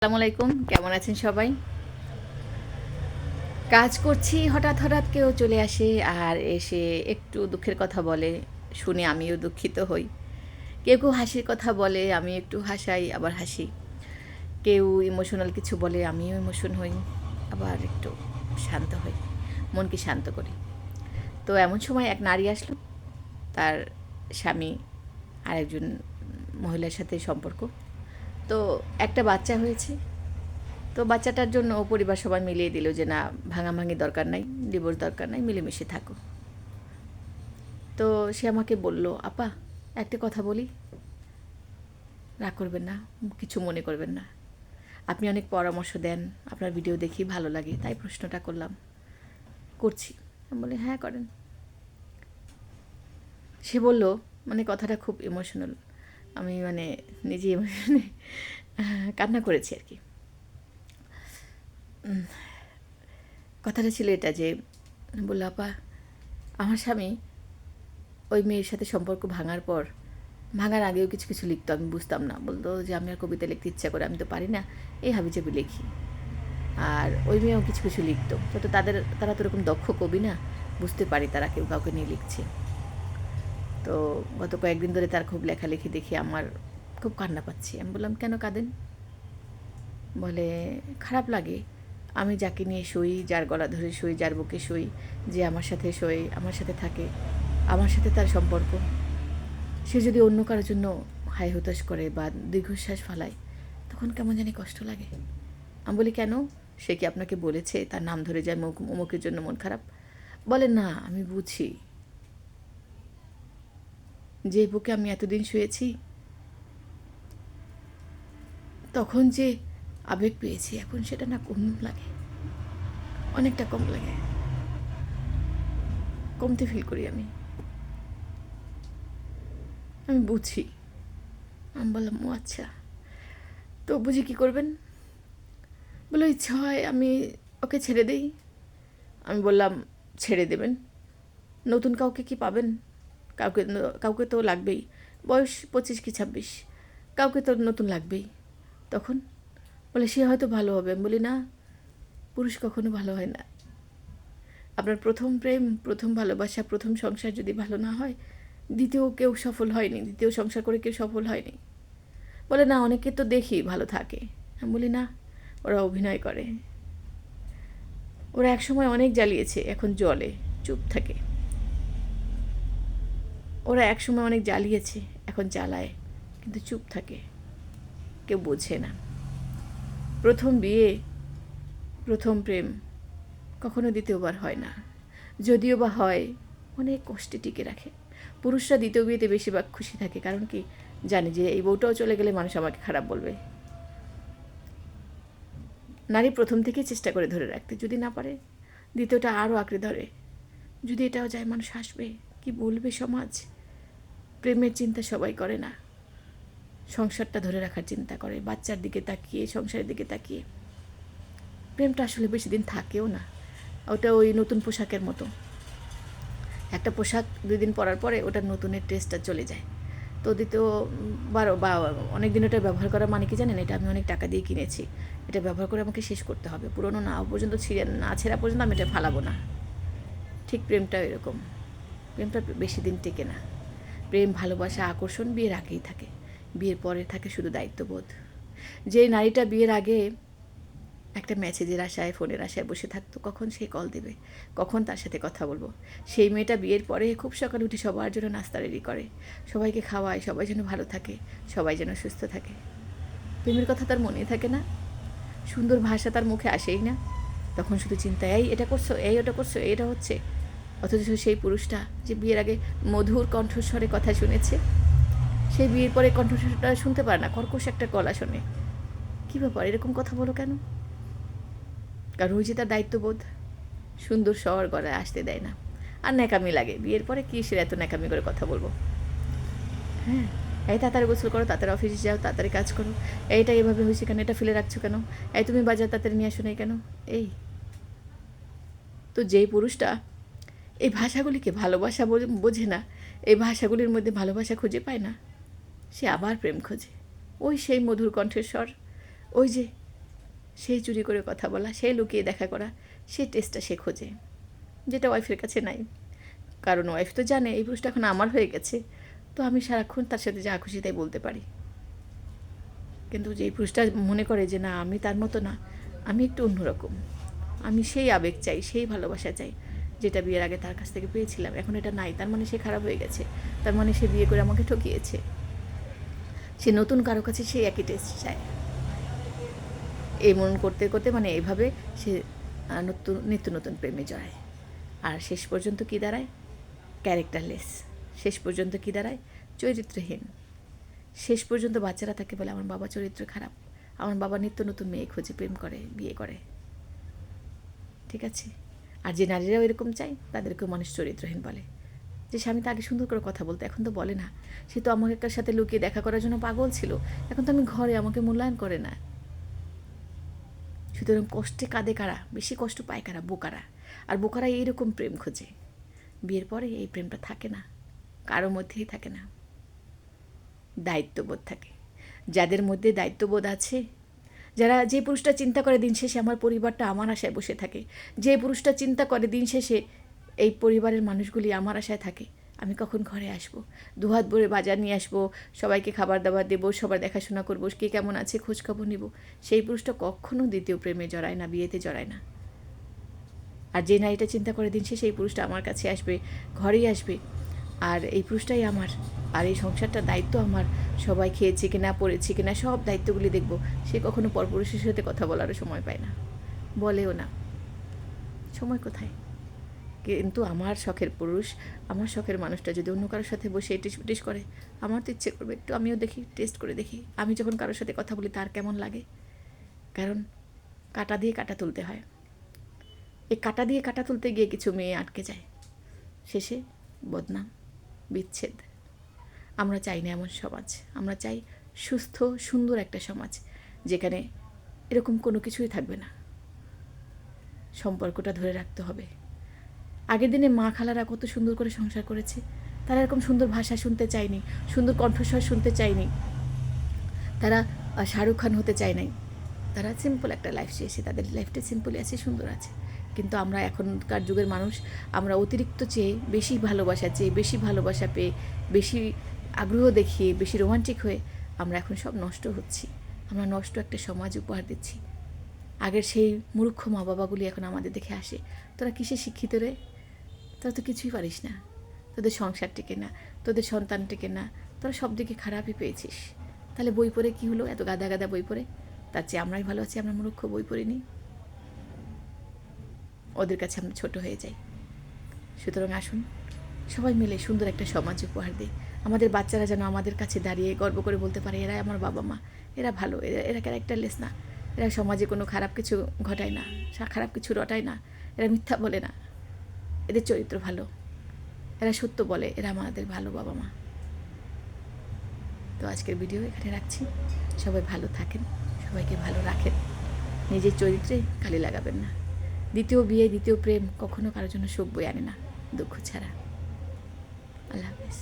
আসসালামু আলাইকুম, কেমন আছেন সবাই? কাজ করছি, হঠাৎ হঠাৎ কেউ চলে আসে আর এসে একটু দুঃখের কথা বলে, শুনে আমিও দুঃখিত হই। কেউ কেউ হাসির কথা বলে, আমি একটু হাসাই আবার হাসি। কেউ ইমোশনাল কিছু বলে, আমিও ইমোশন হই, আবার একটু শান্ত হই, মনকে শান্ত করি। তো এমন সময় এক নারী আসলো, তার স্বামী আরেকজন মহিলার সাথে সম্পর্ক। তো একটা বাচ্চা হয়েছে। তো বাচ্চাটার জন্য পরিবার সবাই মিলিয়ে দিল যে না, ভাঙাভাঙি দরকার নাই, ডিভোর্স দরকার নাই, মিলেমিশে থাকো। তো সে আমাকে বলল, আপা একটা কথা বলি, রাগ করবেন না, কিছু মনে করবেন না, আপনি অনেক পরামর্শ দেন, আপনার ভিডিও দেখি ভালো লাগে, তাই প্রশ্নটা করছি। আমি বলি হ্যাঁ করেন। সে বলল, মানে কথাটা খুব ইমোশনাল, আমি মানে নিজে ইমোশনে কান্না করেছি আর কি। কথাটা ছিল এটা যে, বললো আপা, আমার স্বামী ওই মেয়ের সাথে সম্পর্ক ভাঙার পর, ভাঙার আগেও কিছু কিছু লিখতো, আমি বুঝতাম না। বলতো যে আমি আর কবিতা লিখতে ইচ্ছা করে, আমি তো পারি না, এই হাবিজাবি লিখি। আর ওই মেয়েও কিছু কিছু লিখতো, তো তারা তো এরকম দক্ষ কবি না, বুঝতে পারি তারা কেউ কাউকে নিয়ে লিখছে। তো গত কয়েকদিন ধরে তার খুব লেখালেখি দেখে আমার খুব কান্না পাচ্ছি। আমি বললাম কেন কাঁদেন? বলে খারাপ লাগে, আমি যাকে নিয়ে সই, যার গলা ধরে সই, যার বুকে সই, যে আমার সাথে সই, আমার সাথে থাকে, আমার সাথে তার সম্পর্ক, সে যদি অন্য কারোর জন্য হাই হতাশ করে বা দীর্ঘশ্বাস ফালায়, তখন কেমন জানি কষ্ট লাগে। আমি বলি কেন, সে কি আপনাকে বলেছে তার নাম ধরে যায় অমুকের জন্য মন খারাপ? বলে না, আমি বুঝি, যে বুকে আমি এতদিন শুয়েছি, তখন যে আবেগ পেয়েছি, এখন সেটা না কম লাগে, অনেকটা কম লাগে, কমতে ফিল করি আমি। আমি বুঝি। আমি বললাম ও আচ্ছা, তো বুঝি কী করবেন? বলে ইচ্ছা হয় আমি ওকে ছেড়ে দিই। আমি বললাম ছেড়ে দেবেন, নতুন কাউকে কি পাবেন? কাউকে কাউকে তো লাগবেই, বয়স 25 কি 26, কাউকে তো নতুন লাগবেই। তখন বলে সে হয়তো ভালো হবে। আমি বলি না, পুরুষ কখনো ভালো হয় না। আপনার প্রথম প্রেম, প্রথম ভালোবাসা, প্রথম সংসার যদি ভালো না হয়, দ্বিতীয় কেউ সফল হয়নি, দ্বিতীয় সংসার করে কেউ সফল হয়নি। বলে না, অনেকে তো দেখি ভালো থাকে। আমি বলি না, ওরা অভিনয় করে, ওরা একসময় অনেক জ্বালিয়েছে, এখন জলে চুপ থাকে। ওরা একসময় অনেক জ্বালিয়েছে, এখন জ্বালায়, কিন্তু চুপ থাকে, কেউ বোঝে না। প্রথম বিয়ে, প্রথম প্রেম কখনো দ্বিতীয়বার হয় না, যদিও বা হয় অনেক কষ্টে টিকে রাখে। পুরুষরা দ্বিতীয় বিয়েতে বেশিরভাগ খুশি থাকে, কারণ কি জানে যে এই বউটাও চলে গেলে মানুষ আমাকে খারাপ বলবে। নারী প্রথম থেকেই চেষ্টা করে ধরে রাখতে, যদি না পারে দ্বিতীয়টা আরও আঁকড়ে ধরে। যদি এটাও যায়, মানুষ হাসবে, কি বলবে সমাজ। প্রেমের চিন্তা সবাই করে না, সংসারটা ধরে রাখার চিন্তা করে, বাচ্চার দিকে তাকিয়ে, সংসারের দিকে তাকিয়ে। প্রেমটা আসলে বেশি দিন থাকেও না, ওটা ওই নতুন পোশাকের মতো। একটা পোশাক 2 দিন পরার পরে ওটার নতুনের টেস্টটা চলে যায়। তো দ্বিতীয় বা অনেক দিন এটা ব্যবহার করা মানে কি জানেন, এটা আমি অনেক টাকা দিয়ে কিনেছি, এটা ব্যবহার করে আমাকে শেষ করতে হবে, পুরনো না পর্যন্ত ছেঁড়া পর্যন্ত আমি এটা ফালাবো না। ঠিক প্রেমটাও এরকম, প্রেমটা বেশি দিন টেকে না। প্রেম, ভালোবাসা, আকর্ষণ বিয়ের আগেই থাকে, বিয়ের পরে থাকে শুধু দায়িত্ববোধ। যে নারীটা বিয়ের আগে একটা মেসেজের আশায়, ফোনের আশায় বসে থাকতো কখন সে কল দেবে, কখন তার সাথে কথা বলবো, সেই মেয়েটা বিয়ের পরে খুব সকালে উঠে সবার জন্য নাস্তা রেডি করে, সবাইকে খাওয়ায়, সবাই যেন ভালো থাকে, সবাই যেন সুস্থ থাকে। প্রেমের কথা তার মনেই থাকে না, সুন্দর ভাষা তার মুখে আসেই না, তখন শুধু চিন্তা, এই এটা করছো, এই ওটা করছো, এটা হচ্ছে। অথচ সেই পুরুষটা যে বিয়ের আগে মধুর কণ্ঠস্বরে কথা শুনেছে, সেই বিয়ের পরে কণ্ঠস্বরটা শুনতে পারে না, কর্কশ একটা গলা শোনে। কী ব্যাপার, এরকম কথা বলো কেন? কারণ ওই যে তার দায়িত্ববোধ, সুন্দর স্বর গলায় আসতে দেয় না। আর ন্যাকামি লাগে, বিয়ের পরে কী সে এত ন্যাকামি করে কথা বলবো? হ্যাঁ, এই তাড়াতাড়ি গোসল করো, তাড়াতাড়ি অফিসে যাও, তাড়াতাড়ি কাজ করো, এইটা এভাবে হয়েছে কেন, এটা ফেলে রাখছো কেন, এই তুমি বাজার তাড়াতাড়ি নিয়ে আসো নাই কেন, এই। তো যেই পুরুষটা এই ভাষাগুলিকে ভালোবাসা বোঝে না, এই ভাষাগুলির মধ্যে ভালোবাসা খুঁজে পায় না, সে আবার প্রেম খোঁজে। ওই সেই মধুর কণ্ঠের স্বর, ওই যে সেই চুরি করে কথা বলা, সেই লুকিয়ে দেখা করা, সেই টেস্টটা সে খোঁজে, যেটা ওয়াইফের কাছে নাই। কারণ ওয়াইফ তো জানে এই পুরুষটা এখন আমার হয়ে গেছে, তো আমি সারাক্ষণ তার সাথে যা খুশি তাই বলতে পারি। কিন্তু যেই পুরুষটা মনে করে যে না আমি তার মতো না, আমি একটু অন্যরকম, আমি সেই আবেগ চাই, সেই ভালোবাসা চাই যেটা বিয়ের আগে তার কাছ থেকে পেয়েছিলাম, এখন এটা নাই, তার মানে সে খারাপ হয়ে গেছে, তার মানে সে বিয়ে করে আমাকে ঠকিয়েছে, সে নতুন কারো কাছে সেই একই টেস্ট চায়। এমন করতে করতে মানে এইভাবে সে নিত্য নতুন প্রেমে জড়ায়। আর শেষ পর্যন্ত কী দাঁড়ায়? ক্যারেক্টারলেস। শেষ পর্যন্ত কী দাঁড়ায়? চরিত্রহীন। শেষ পর্যন্ত বাচ্চারা তাকে বলে আমার বাবা চরিত্র খারাপ, আমার বাবা নিত্য নতুন মেয়ে খোঁজে, প্রেম করে, বিয়ে করে। ঠিক আছে? আর যে নারীরাও এরকম চায় তাদেরকেও মানুষ চরিত্রহীন বলে। যে স্বামী তো আগে সুন্দর করে কথা বলতো, এখন তো বলে না, সে তো আমাকে কার সাথে লুকিয়ে দেখা করার জন্য পাগল ছিল, এখন তো আমি ঘরে, আমাকে মূল্যায়ন করে না। সুতরাং কষ্টে কাঁদে কারা? বেশি কষ্ট পায় কারা? বোকারা। আর বোকারা এইরকম প্রেম খোঁজে। বিয়ের পরে এই প্রেমটা থাকে না, কারো মধ্যেই থাকে না। দায়িত্ববোধ থাকে। যাদের মধ্যে দায়িত্ববোধ আছে, যারা, যে পুরুষটা চিন্তা করে দিন শেষে আমার পরিবারটা আমার আশায় বসে থাকে, যে পুরুষটা চিন্তা করে দিন শেষে এই পরিবারের মানুষগুলি আমার আশায় থাকে, আমি কখন ঘরে আসব, দুহাত ভরে বাজার নিয়ে আসবো, সবাইকে খাবার দাবার দেবো, সবার দেখাশোনা করবো, কে কেমন আছে খোঁজখবর নিব, সেই পুরুষটা কখনো দ্বিতীয় প্রেমে জড়ায় না, বিয়েতে জড়ায় না। আর যে নারীটা চিন্তা করে দিন শেষে এই পুরুষটা আমার কাছে আসবে, ঘরেই আসবে, আর এই পুরুষটাই আমার, আর এই সংসারটার দায়িত্ব আমার, সবাই খেয়েছে কিনা, পড়েছে কিনা, সব দায়িত্বগুলি দেখব, সে কখনো পরপুরুষের সাথে কথা বলারও সময় পায় না, বলেও না। সময় কোথায়? কিন্তু আমার শখের পুরুষ, আমার শখের মানুষটা যদি অন্য কারোর সাথে বসে টিস করে, আমার তো ইচ্ছে করবে একটু আমিও দেখি, টেস্ট করে দেখি আমি যখন কারোর সাথে কথা বলি তার কেমন লাগে। কারণ কাঁটা দিয়ে কাঁটা তুলতে হয়, এই কাঁটা দিয়ে কাঁটা তুলতে গিয়ে কিছু মেয়ে আটকে যায়, শেষে বদনাম, বিচ্ছেদ। আমরা চাই না এমন সমাজ, আমরা চাই সুস্থ সুন্দর একটা সমাজ যেখানে এরকম কোনো কিছুই থাকবে না। সম্পর্কটা ধরে রাখতে হবে। আগের দিনে মা খালারা কত সুন্দর করে সংসার করেছে, তারা এরকম সুন্দর ভাষা শুনতে চায়নি, সুন্দর কণ্ঠস্বর শুনতে চায়নি, তারা শাহরুখ খান হতে চায় নাই, তারা সিম্পল একটা লাইফ চেয়েছে, তাদের লাইফটা সিম্পলই আছে, সুন্দর আছে। কিন্তু আমরা এখনকার যুগের মানুষ, আমরা অতিরিক্ত চেয়ে, বেশি ভালোবাসা চেয়ে, বেশি ভালোবাসা পেয়ে, বেশি আগ্রহ দেখিয়ে, বেশি রোমান্টিক হয়ে আমরা এখন সব নষ্ট হচ্ছি, আমরা নষ্ট একটা সমাজ উপহার দিচ্ছি। আগের সেই মূর্খ মা বাবাগুলি এখন আমাদের দেখে আসে, তোরা কিসে শিক্ষিত রে, তোরা তো কিছুই পারিস না, তোদের সংসার টেকে না, তোদের সন্তান টেকে না, তোরা সব দিকে খারাপই পেয়েছিস, তাহলে বই পড়ে কী হলো, এত গাদা গাদা বই পড়ে? তার চেয়ে আমরাই ভালো আছি, আমরা মূর্খ, বই পড়িনি, ওদের কাছে আমরা ছোট হয়ে যাই। সুতরাং আসুন সবাই মিলে সুন্দর একটা সমাজ উপহার দিই, আমাদের বাচ্চারা যেন আমাদের কাছে দাঁড়িয়ে গর্ব করে বলতে পারে এরাই আমার বাবা মা, এরা ভালো, এরা ক্যারেক্টারলেস না, এরা সমাজে কোনো খারাপ কিছু ঘটায় না, খারাপ কিছু রটায় না, এরা মিথ্যা বলে না, এদের চরিত্র ভালো, এরা সত্য বলে, এরা আমাদের ভালো বাবা মা। তো আজকের ভিডিও এখানে রাখছি, সবাই ভালো থাকেন, সবাইকে ভালো রাখেন, নিজের চরিত্রে কালি লাগাবেন না। দ্বিতীয় বিয়ে, দ্বিতীয় প্রেম কখনো কারোর জন্য সুখ বয়ে আনে না, দুঃখ ছাড়া। আল্লাহ হাফেজ।